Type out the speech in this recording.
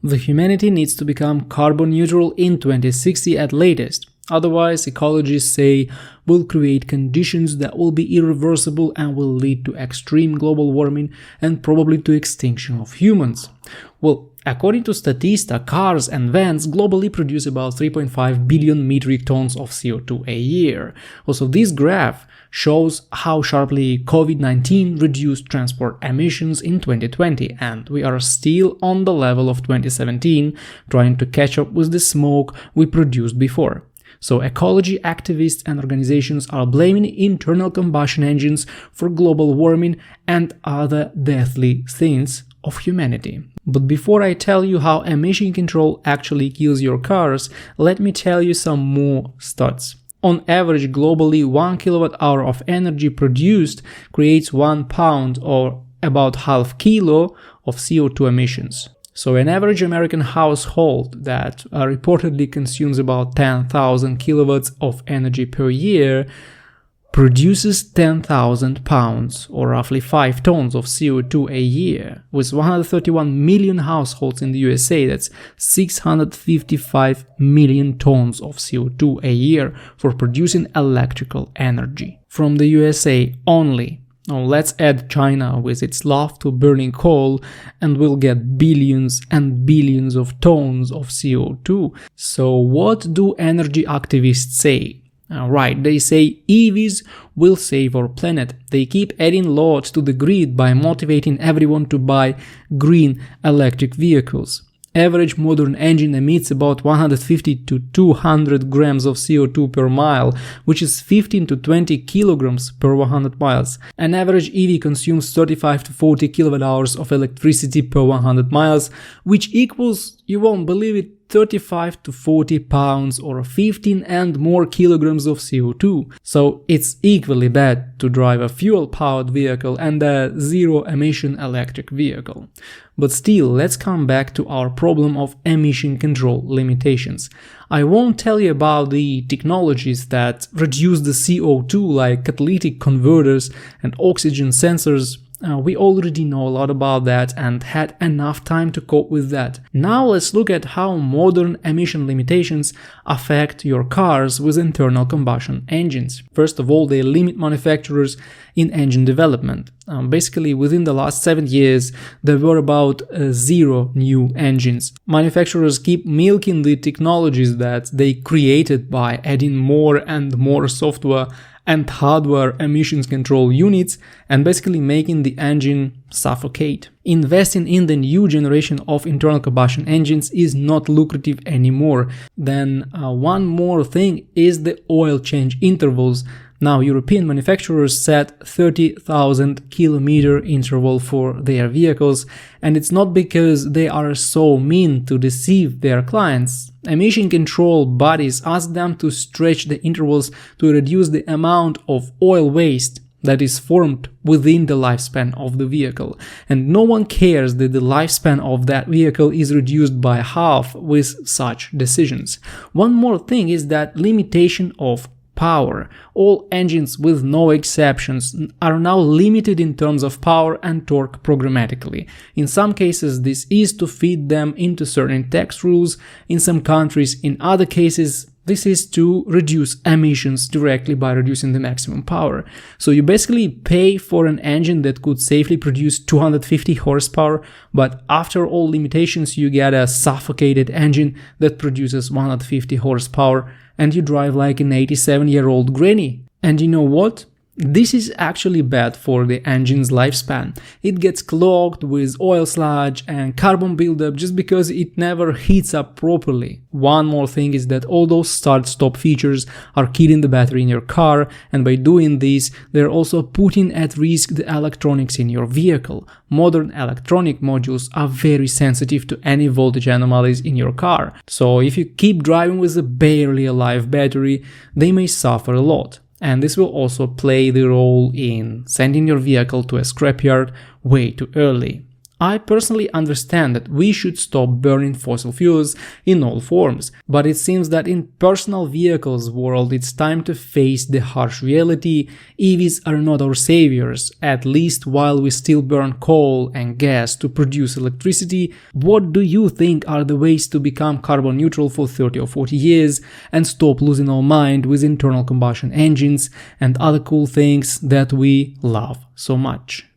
The humanity needs to become carbon neutral in 2060 at latest. Otherwise, ecologists say, will create conditions that will be irreversible and will lead to extreme global warming and probably to extinction of humans. Well, according to Statista, cars and vans globally produce about 3.5 billion metric tons of CO2 a year. Also, this graph shows how sharply COVID-19 reduced transport emissions in 2020, and we are still on the level of 2017, trying to catch up with the smoke we produced before. So ecology activists and organizations are blaming internal combustion engines for global warming and other deathly sins of humanity. But before I tell you how emission control actually kills your cars, let me tell you some more stats. On average, globally, 1 kilowatt-hour of energy produced creates 1 pound or about half kilo of CO2 emissions. So an average American household that reportedly consumes about 10,000 kilowatts of energy per year produces 10,000 pounds or roughly 5 tons of CO2 a year. With 131 million households in the USA, that's 655 million tons of CO2 a year for producing electrical energy. From the USA only. Now let's add China with its love to burning coal and we'll get billions and billions of tons of CO2. So what do energy activists say? Right, they say EVs will save our planet. They keep adding loads to the grid by motivating everyone to buy green electric vehicles. Average modern engine emits about 150 to 200 grams of CO2 per mile, which is 15 to 20 kilograms per 100 miles. An average EV consumes 35 to 40 kilowatt hours of electricity per 100 miles, which equals, you won't believe it, 35 to 40 pounds or 15 and more kilograms of CO2. So it's equally bad to drive a fuel-powered vehicle and a zero-emission electric vehicle. But still, let's come back to our problem of emission control limitations. I won't tell you about the technologies that reduce the CO2 like catalytic converters and oxygen sensors. We already know a lot about that and had enough time to cope with that. Now let's look at how modern emission limitations affect your cars with internal combustion engines. First of all, they limit manufacturers in engine development. Basically, within the last 7 years, there were about 0 new engines. Manufacturers keep milking the technologies that they created by adding more and more software and hardware emissions control units and basically making the engine suffocate. Investing in the new generation of internal combustion engines is not lucrative anymore. Then one more thing is the oil change intervals. Now, European manufacturers set 30,000 kilometer interval for their vehicles, and it's not because they are so mean to deceive their clients. Emission control bodies ask them to stretch the intervals to reduce the amount of oil waste that is formed within the lifespan of the vehicle. And no one cares that the lifespan of that vehicle is reduced by half with such decisions. One more thing is that limitation of power. All engines, with no exceptions, are now limited in terms of power and torque programmatically. In some cases, this is to feed them into certain tax rules. In some countries, in other cases, this is to reduce emissions directly by reducing the maximum power. So you basically pay for an engine that could safely produce 250 horsepower, but after all limitations, you get a suffocated engine that produces 150 horsepower, and you drive like an 87-year-old granny. And you know what? This is actually bad for the engine's lifespan. It gets clogged with oil sludge and carbon buildup just because it never heats up properly. One more thing is that all those start-stop features are killing the battery in your car, and by doing this, they're also putting at risk the electronics in your vehicle. Modern electronic modules are very sensitive to any voltage anomalies in your car. So if you keep driving with a barely alive battery, they may suffer a lot. And this will also play the role in sending your vehicle to a scrapyard way too early. I personally understand that we should stop burning fossil fuels in all forms, but it seems that in personal vehicles world it's time to face the harsh reality. EVs are not our saviors, at least while we still burn coal and gas to produce electricity. What do you think are the ways to become carbon neutral for 30 or 40 years and stop losing our mind with internal combustion engines and other cool things that we love so much?